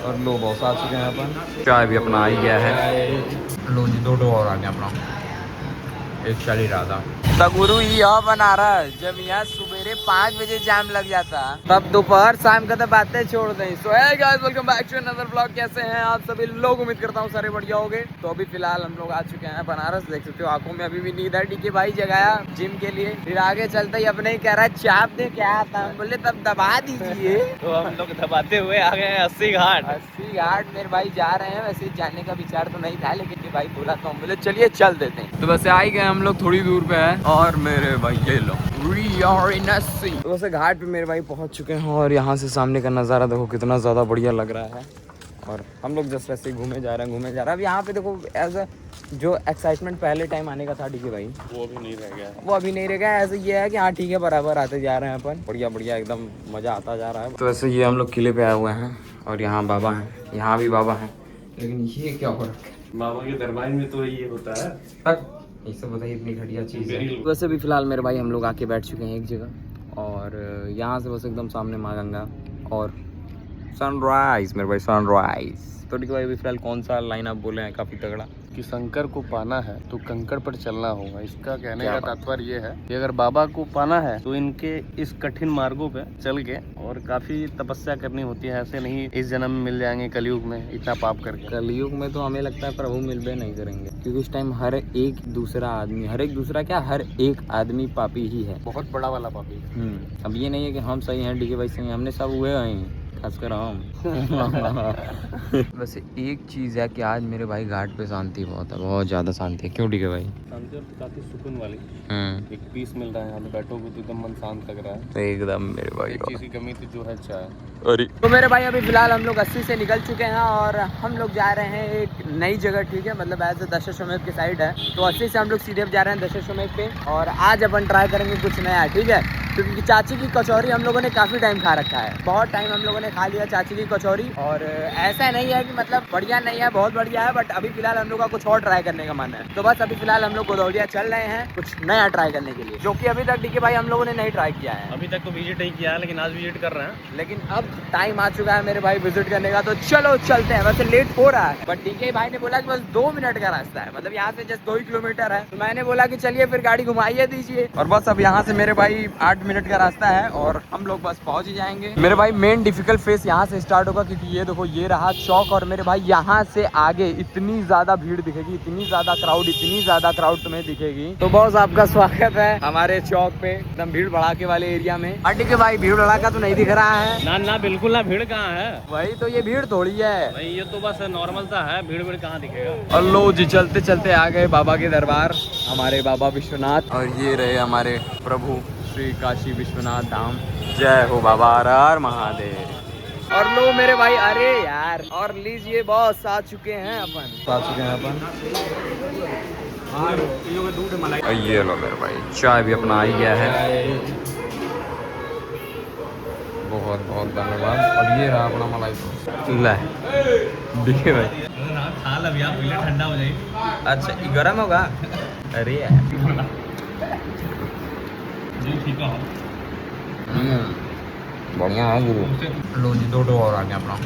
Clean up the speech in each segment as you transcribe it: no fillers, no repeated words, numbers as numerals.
और लो बॉस आ चुके हैं अपन। चाय भी अपना आ ही गया है। लो जी 2 और आ गया अपना। एक चल ही रहा था गुरु यह बना रहा है। जब यहाँ सुबेरे 5 बजे जाम लग जाता तब दोपहर शाम का तो बातें छोड़ दें। So hey guys welcome back to another blog. कैसे हैं आप सभी लोग? उम्मीद करता हूँ सारे बढ़िया होंगे। तो अभी फिलहाल हम लोग आ चुके हैं बनारस। देख सकते हो आंखों में अभी भी नींद है। डीके भाई जगाया जिम के लिए, फिर आगे चलते ही अपने ही कह रहा है चाप दे क्या आता। हम बोले तब दबा दीजिए। तो हम लोग दबाते हुए आ गए 80 घाट। 80 घाट मेरे भाई जा रहे हैं। वैसे जाने का विचार तो नहीं था, लेकिन ये भाई बोला तो हम बोले चलिए चल देते हैं। तो वैसे आ ही गए हम लोग, थोड़ी दूर पे है। और मेरे भाई ये लो तो वैसे घाट पे मेरे भाई पहुंच चुके हैं। और यहाँ से सामने का नज़ारा देखो कितना ज़्यादा बढ़िया लग रहा है। और हम लोग जस्ट ऐसे ही घूमे जा रहे हैं। अब यहाँ पे देखो एज अ जो एक्साइटमेंट पहले टाइम आने का था डीके भाई, वो अभी नहीं रह गया। वो अभी नहीं रह गया। ऐसे ये है कि हाँ ठीक है, बराबर आते जा रहे हैं अपन। बढ़िया बढ़िया एकदम मज़ा आता जा रहा है। तो वैसे ये हम लोग किले पे आए हुए हैं और यहाँ बाबा हैं, यहाँ भी बाबा हैं। लेकिन ये क्या हो रखा है? बाबा के दरबार में तो ये होता है। ये सब बताइए, इतनी घटिया चीज़ है। वैसे भी फिलहाल मेरे भाई हम लोग आके बैठ चुके हैं एक जगह। और यहाँ से बस एकदम सामने माँ गंगा और सनराइज मेरे भाई, सनराइज। तो ठीक भाई अभी फिलहाल कौन सा लाइन आप बोले हैं काफ़ी तगड़ा कि शंकर को पाना है तो कंकड़ पर चलना होगा। इसका कहने का तात्पर्य ये है कि अगर बाबा को पाना है तो इनके इस कठिन मार्गों पे चल के और काफी तपस्या करनी होती है। ऐसे नहीं इस जन्म में मिल जाएंगे कलयुग में इतना पाप करके। कलयुग में तो हमें लगता है प्रभु मिलबे नहीं करेंगे, क्योंकि उस टाइम हर एक दूसरा आदमी पापी ही है। बहुत बड़ा वाला पापी। अब ये नहीं है कि हम सही हैं, डीके भाई सही हैं, हमने सब हुए हैं खासकर हम। वैसे एक चीज़ है कि आज मेरे भाई घाट पे शांति बहुत है, बहुत ज़्यादा शांति है। क्यों डीके भाई? शांति और काफी सुकून वाली एक पीस मिल रहा है। यहाँ पे बैठोगे तो एकदम मन शांत लग रहा है एकदम मेरे भाई। एक चीज की कमी थी जो है चाय। अरे तो मेरे भाई अभी फिलहाल हम लोग 80 से निकल चुके हैं और हम लोग जा रहे हैं एक नई जगह। ठीक है, मतलब ऐसे दशाश्वमेध की साइड है। तो 80 से हम लोग सीधे जा रहे हैं दशाश्वमेध पे। और आज अपन ट्राई करेंगे कुछ नया। ठीक है, क्योंकि चाची की कचौरी हम लोगों ने काफ़ी टाइम खा रखा है। बहुत टाइम हम लोगों ने खा लिया चाची की कचौरी। और ऐसा नहीं है कि मतलब बढ़िया नहीं है, बहुत बढ़िया है। बट अभी फिलहाल हम लोग का कुछ और ट्राई करने का मन है। तो बस अभी फिलहाल हम लोग गोदौलिया चल रहे हैं कुछ नया ट्राई करने के लिए, जो कि अभी तक डीके भाई हम लोगों ने नहीं ट्राई किया है। अभी तक तो विजिट नहीं किया है, लेकिन आज विजिट कर रहे हैं। लेकिन अब टाइम आ चुका है मेरे भाई विजिट करने का, तो चलो चलते हैं। वैसे लेट हो रहा है, बट डीके भाई ने बोला कि बस 2 मिनट का रास्ता है, मतलब यहाँ से जस्ट 2 ही किलोमीटर है। तो मैंने बोला कि चलिए फिर गाड़ी घुमाइए दीजिए। और बस अब यहाँ से मेरे भाई 8 मिनट का रास्ता है और हम लोग बस पहुँच ही जाएंगे। मेरे भाई मेन डिफिकल्ट फेस यहाँ से स्टार्ट होगा, क्योंकि ये देखो ये रहा चौक। और मेरे भाई यहाँ से आगे इतनी ज्यादा भीड़ दिखेगी, इतनी ज्यादा क्राउड तुम्हें दिखेगी। तो बॉस आपका स्वागत है हमारे चौक पे, एकदम भीड़ भड़ाके वाले एरिया में। डीके भाई भीड़ भड़ाका तो नहीं दिख रहा है ना बिल्कुल ना, भीड़ कहाँ है? वही तो, ये भीड़ थोड़ी है भाई, ये तो बस नॉर्मल सा है। भीड़ कहाँ दिखेगा। और लो जी चलते चलते आ गए बाबा के दरबार, हमारे बाबा विश्वनाथ। और ये रहे हमारे प्रभु श्री काशी विश्वनाथ धाम। जय हो बाबा, हर हर महादेव। और लो मेरे भाई, अरे यार, और लीजिए बॉस आ चुके हैं अपन। और ये लो मेरे भाई, चाय भी अपना आ ही गया है। बहुत बहुत धन्यवाद। और ये रहा अपना मलाई ले देखिए भाई, खा लो भैया, पहले ठंडा हो जाएगी। अच्छा ये गर्म होगा? अरे यार जी ठीक है। बढ़िया है गुरु। लो जी 2 और आ गया अपना।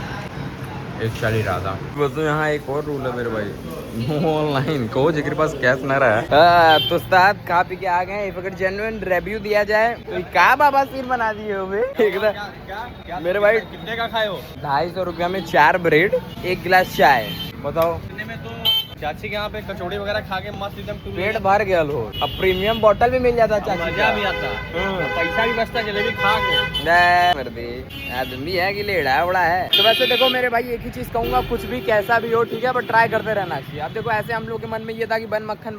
एक चल ही रहा था। बस तो यहाँ एक और रूल है मेरे भाई, ऑनलाइन को जिसके पास कैश ना रहा। तो उस्ताद खा पी के आ गए। अगर जेन्युइन रिव्यू दिया जाए तो क्या बाबा सिर बना दिए हो एकदम मेरे भाई। कितने का खाए हो? 250 रुपया में 4 ब्रेड 1 गिलास चाय। बताओ, में तो चाची के यहाँ पे कचौड़ी वगैरह खा के मस्त एकदम पेट भर गया लो। अब प्रीमियम बोतल भी मिल जाता चाची, मजा भी आता, पैसा भी बचता जलेबी खा के। आदमी है कि लेड़ा बड़ा है। तो वैसे देखो मेरे भाई, एक ही चीज कहूंगा, कुछ भी कैसा भी हो ठीक है, बट ट्राई करते रहना चाहिए। अब देखो ऐसे हम लोग के मन में ये था कि बन मक्खन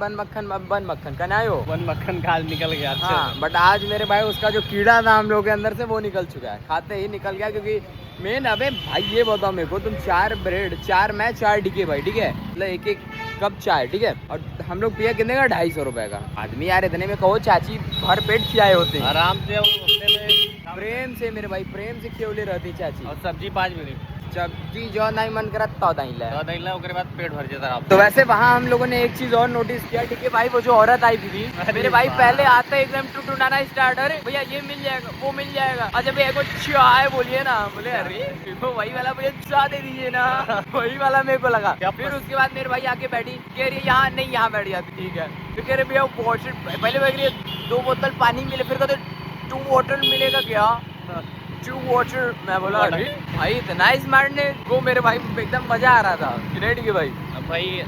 कनायो बन मक्खन खा निकल गया। हाँ, बट आज मेरे भाई उसका जो कीड़ा था हम लोग के अंदर से वो निकल चुका है, खाते ही निकल गया। क्योंकि मेन, अबे भाई ये बताओ मेरे को, तुम 4 ब्रेड, 4 मैं 4 डीके भाई, ठीक है, मतलब 1-1 कप चाय, ठीक है। और हम लोग पिया कितने का? 250 रुपए का। आदमी यार इतने में कहो चाची भर पेट खिलाए होते हैं आराम से। में प्रेम से मेरे भाई, प्रेम से खिलौले रहती चाची। और सब्जी 5 मिनट जब जी जो नहीं मन करा तो नहीं ले उसके बाद पेट भर जाता है। तो वैसे वहाँ हम लोगों ने एक चीज और नोटिस किया, ठीक है भाई, वो जो औरत आई थी मेरे भाई पहले आते एकदम टुटुनाना स्टार्ट, अरे भैया ये मिल जाएगा वो मिल जाएगा, अच्छा भैया को चाय बोलिए ना, बोले अरे वो वही वाला मुझे चाय दे दीजिए ना, वही वाला मेरे को लगा। फिर उसके बाद मेरे भाई आके बैठी, कह रही है यहाँ नहीं यहाँ बैठ जाती, ठीक है। फिर कह रहे भैया पहले बैठ रही 2 बोतल पानी मिले, फिर कहते 2 वाटर मिलेगा क्या, 2 वाटर। मैं बोला अरे भाई इतना स्मार्ट ने वो, मेरे भाई एकदम मजा आ रहा था ग्रेट के भाई। भाई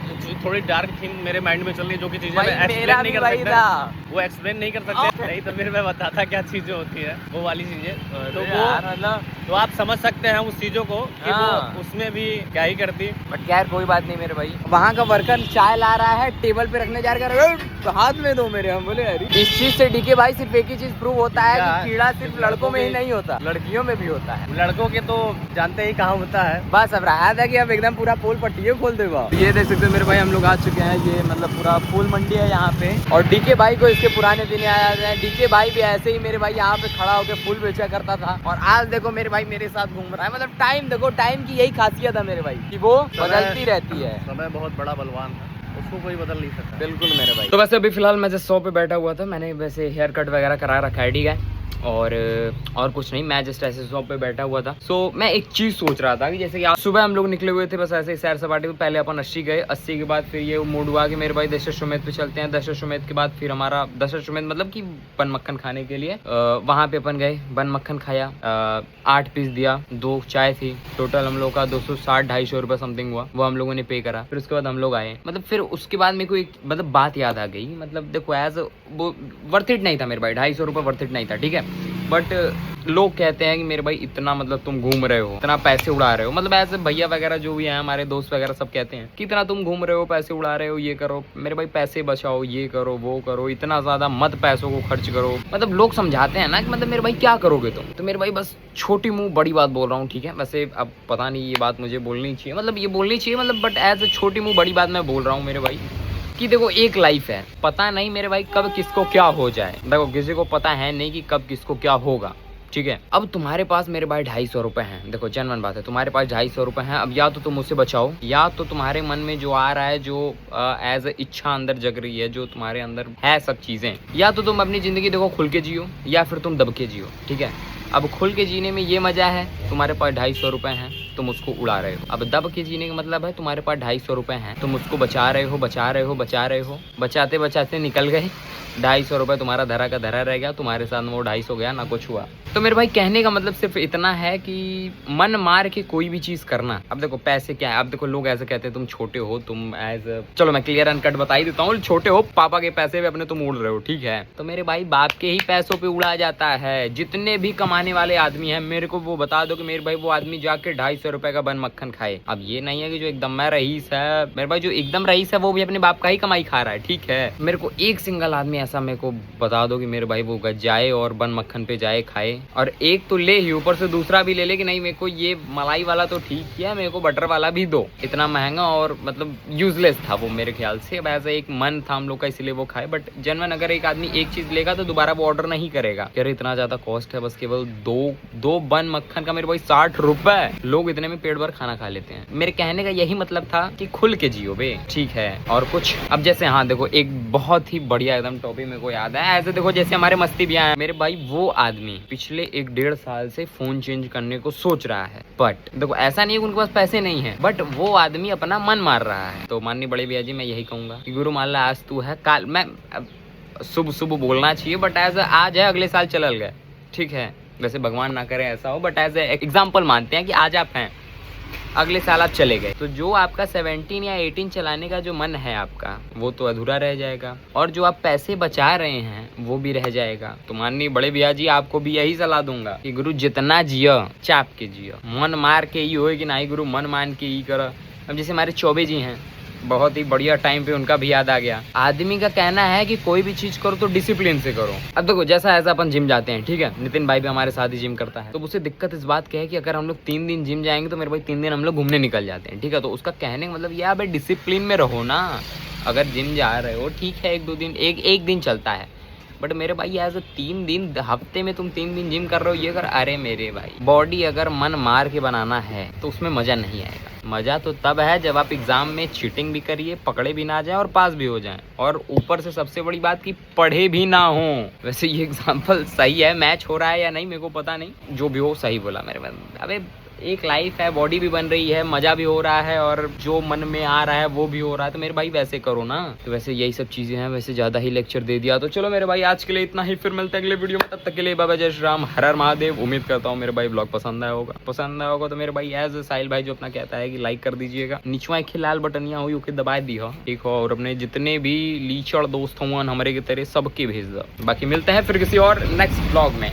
थोड़ी डार्क थीम मेरे माइंड में चल रही है, जो कि चीजें मेरा भी भाई था, वो एक्सप्लेन नहीं कर सकते, नहीं तो फिर मैं बताता क्या चीजें होती है वो वाली चीजें, तो वो तो आप समझ सकते हैं उस चीजों को कि वो उसमें भी क्या ही करती। बट यार कोई बात नहीं मेरे भाई, वहाँ का वर्कर चाय ला रहा है, टेबल पे रखने जा रहा है, हाथ में दो मेरे, हम बोले अरे इस चीज से डीके भाई सिर्फ एक ही चीज प्रूव होता है कि कीड़ा सिर्फ लड़कों में ही नहीं होता, लड़कियों में भी होता है। लड़कों के तो जानते ही कहाँ होता है। बस अब रहा था कि अब एकदम पूरा पोल पट्टी खोल देगा। ये देख सकते हो मेरे भाई, हम लोग आ चुके हैं, ये मतलब पूरा फूल मंडी है यहाँ पे, और डीके भाई को इसके पुराने दिन याद है। डीके भाई भी ऐसे ही मेरे भाई यहाँ पे खड़ा होकर फूल बेचा करता था, और आज देखो मेरे भाई मेरे साथ घूम रहा है। मतलब टाइम देखो, टाइम की यही खासियत है मेरे भाई कि वो बदलती रहती है। समय बहुत बड़ा बलवान है, उसको कोई बदल नहीं सकता। बिल्कुल मेरे भाई। तो वैसे अभी फिलहाल मैं जस्ट 100 पे बैठा हुआ था, मैंने वैसे हेयर कट वगैरह करा रखा है, ठीक है, और कुछ नहीं, मैं जस्ट ऐसे शॉप पे बैठा हुआ था। सो मैं एक चीज सोच रहा था कि जैसे कि आज सुबह हम लोग निकले हुए थे बस ऐसे ही सैर सपाटे पे, पहले अपन 80 गए, 80 के बाद फिर ये मूड हुआ कि मेरे भाई दशाश्वमेध पे चलते हैं। दशाश्वमेध के बाद फिर हमारा दशाश्वमेध मतलब कि बन मक्खन खाने के लिए वहाँ पे अपन गए, बन मक्खन खाया, 8 पीस दिया, 2 चाय थी, टोटल हम लोग का 260-250 रुपये समथिंग हुआ, वो हम लोगों ने पे करा। फिर उसके बाद हम लोग आए, मतलब फिर उसके बाद मेरे को एक मतलब बात याद आ गई, मतलब देखो एज वो वर्थ इट नहीं था मेरे भाई, 250 रुपये वर्थ इट नहीं था, ठीक है। बट लोग कहते हैं कि मेरे भाई इतना मतलब तुम घूम रहे हो, इतना पैसे उड़ा रहे हो, मतलब ऐसे भैया वगैरह जो भी हैं हमारे दोस्त वगैरह सब कहते हैं कि इतना तुम घूम रहे हो, पैसे उड़ा रहे हो, ये करो मेरे भाई, पैसे बचाओ, ये करो वो करो, इतना ज्यादा मत पैसों को खर्च करो। मतलब लोग समझाते हैं ना कि मतलब मेरे भाई क्या करोगे तुम, तो मेरे भाई बस छोटी मुंह बड़ी बात बोल रहा हूँ, ठीक है। वैसे अब पता नहीं ये बात मुझे बोलनी चाहिए, मतलब ये बोलनी चाहिए, मतलब बट एज ए छोटी मुंह बड़ी बात मैं बोल रहा हूँ मेरे भाई कि देखो एक लाइफ है, पता नहीं मेरे भाई कब किसको क्या हो जाए, देखो किसी को पता है नहीं कि कब किसको क्या होगा, ठीक है। अब तुम्हारे पास मेरे भाई 250 रुपए हैं, देखो जेन्युइन बात है, तुम्हारे पास 250 रुपए हैं। अब या तो तुम उसे बचाओ, या तो तुम्हारे मन में जो आ रहा है, जो एज इच्छा अंदर जग रही है, जो तुम्हारे अंदर है सब चीजें, या तो तुम अपनी जिंदगी देखो खुल के जियो, या फिर तुम दब के जियो, ठीक है। अब खुल के जीने में ये मजा है, तुम्हारे पास 250 रुपए हैं, तुम उसको उड़ा रहे हो। अब दब के जीने का मतलब है तुम्हारे पास 250 रुपए हैं, तुम उसको बचा रहे हो, बचा रहे हो, बचा रहे हो, बचाते बचाते निकल गए, 250 रुपए तुम्हारा धरा का धरा रह गया, तुम्हारे साथ में वो 250 गया, ना कुछ हुआ। तो मेरे भाई कहने का मतलब सिर्फ इतना है कि मन मार के कोई भी चीज करना। अब देखो पैसे क्या है, अब देखो लोग ऐसे कहते हैं तुम छोटे हो, तुम एज चलो मैं क्लियर अनकट बता ही देता हूँ, छोटे हो, पापा के पैसे पे अपने तुम उड़ रहे हो, ठीक है। तो मेरे भाई बाप के ही पैसों पे उड़ा जाता है। जितने भी कमाने वाले आदमी हैं मेरे को वो बता दो कि मेरे भाई वो आदमी जाके 250 रुपए का बन मक्खन खाए। अब ये नहीं है कि जो एकदम मैं रईस है, मेरे भाई जो एकदम रईस है वो भी अपने बाप का ही कमाई खा रहा है, ठीक है। मेरे को एक सिंगल आदमी ऐसा मेरे को बता दो कि मेरे भाई वो जाए और बन मक्खन पे जाए खाए, और एक तो ले ही ऊपर से दूसरा भी ले ले कि नहीं मेरे को ये मलाई वाला तो ठीक किया, मेरे को बटर वाला भी दो। इतना महंगा और मतलब यूजलेस था वो मेरे ख्याल से। अब ऐसा एक मन था हम लोग का इसलिए वो खाए, बट जेन्युइन अगर एक आदमी एक चीज लेगा तो दोबारा वो ऑर्डर नहीं करेगा, यार इतना ज्यादा कॉस्ट है, बस केवल दो बन मक्खन का मेरे भाई 60 रुपए। लोग इतने में पेट भर खाना खा लेते हैं। मेरे कहने का यही मतलब था कि खुल के जियो बे, ठीक है। और कुछ अब जैसे हाँ देखो एक बहुत ही बढ़िया एकदम टॉपिक मेरे को याद है, ऐसे देखो जैसे हमारे मस्ती भी आए मेरे भाई, वो आदमी पिछले 1-1.5 साल से फोन चेंज करने को सोच रहा है, बट देखो ऐसा नहीं है उनके पास पैसे नहीं है, बट वो आदमी अपना मन मार रहा है। तो माननीय बड़े भैया जी मैं यही कहूंगा कि गुरु मान ला आज तू है, काल मैं शुभ बोलना चाहिए, बट एज आज है अगले साल चल गए, ठीक है। वैसे भगवान ना करे ऐसा हो, बट एज एग्जाम्पल मानते हैं कि आज आप हैं, अगले साल आप चले गए, तो जो आपका 17 या 18 चलाने का जो मन है आपका, वो तो अधूरा रह जाएगा, और जो आप पैसे बचा रहे हैं वो भी रह जाएगा। तो माननीय बड़े भैया जी आपको भी यही सलाह दूंगा कि गुरु जितना जियो चाप के जियो, मन मार के ही हो कि नहीं गुरु मन मान के ही करो। अब जैसे हमारे चौबे जी हैं, बहुत ही बढ़िया टाइम पे उनका भी याद आ गया। आदमी का कहना है कि कोई भी चीज करो तो डिसिप्लिन से करो। अब देखो जैसा ऐसा अपन जिम जाते हैं, ठीक है, नितिन भाई भी हमारे साथ ही जिम करता है, तो उसे दिक्कत इस बात की है कि अगर हम लोग 3 दिन जिम जाएंगे तो मेरे भाई 3 दिन हम लोग घूमने निकल जाते हैं, ठीक है। तो उसका कहने का मतलब यह भाई डिसिप्लिन में रहो ना। अगर जिम जा रहे हो ठीक है, 1-2 दिन एक दिन चलता है, बट मेरे भाई ऐसे 3 दिन हफ्ते में तुम 3 दिन जिम कर रहे हो, ये कर, अरे मेरे भाई बॉडी अगर मन मार के बनाना है तो उसमें मजा नहीं आएगा। मजा तो तब है जब आप एग्जाम में चीटिंग भी करिए, पकड़े भी ना जाए और पास भी हो जाएं, और ऊपर से सबसे बड़ी बात कि पढ़े भी ना हो। वैसे ये एग्जाम्पल सही है, मैच हो रहा है या नहीं मेरे को पता नहीं, जो भी हो सही बोला मेरे भाई। अबे एक लाइफ है, बॉडी भी बन रही है, मजा भी हो रहा है और जो मन में आ रहा है वो भी हो रहा है, तो मेरे भाई वैसे करो ना। तो वैसे यही सब चीजें हैं, वैसे ज्यादा ही लेक्चर दे दिया, तो चलो मेरे भाई आज के लिए इतना ही, फिर मिलते हैं अगले वीडियो में, तब तक के लिए बाबा जय श्री राम, हर हर महादेव। उम्मीद करता हूँ मेरे भाई ब्लॉग पसंद आया होगा तो मेरे भाई एज साहिल भाई जो अपना कहता है कि लाइक कर दीजिएगा, नीचवा एक लाल बटनिया हुई ओके दबा दी हो, ठीक हो, और अपने जितने भी लीचड़ दोस्त हुआ हमारे की तरह सबके भेज दो। बाकी मिलते हैं फिर किसी और नेक्स्ट ब्लॉग में।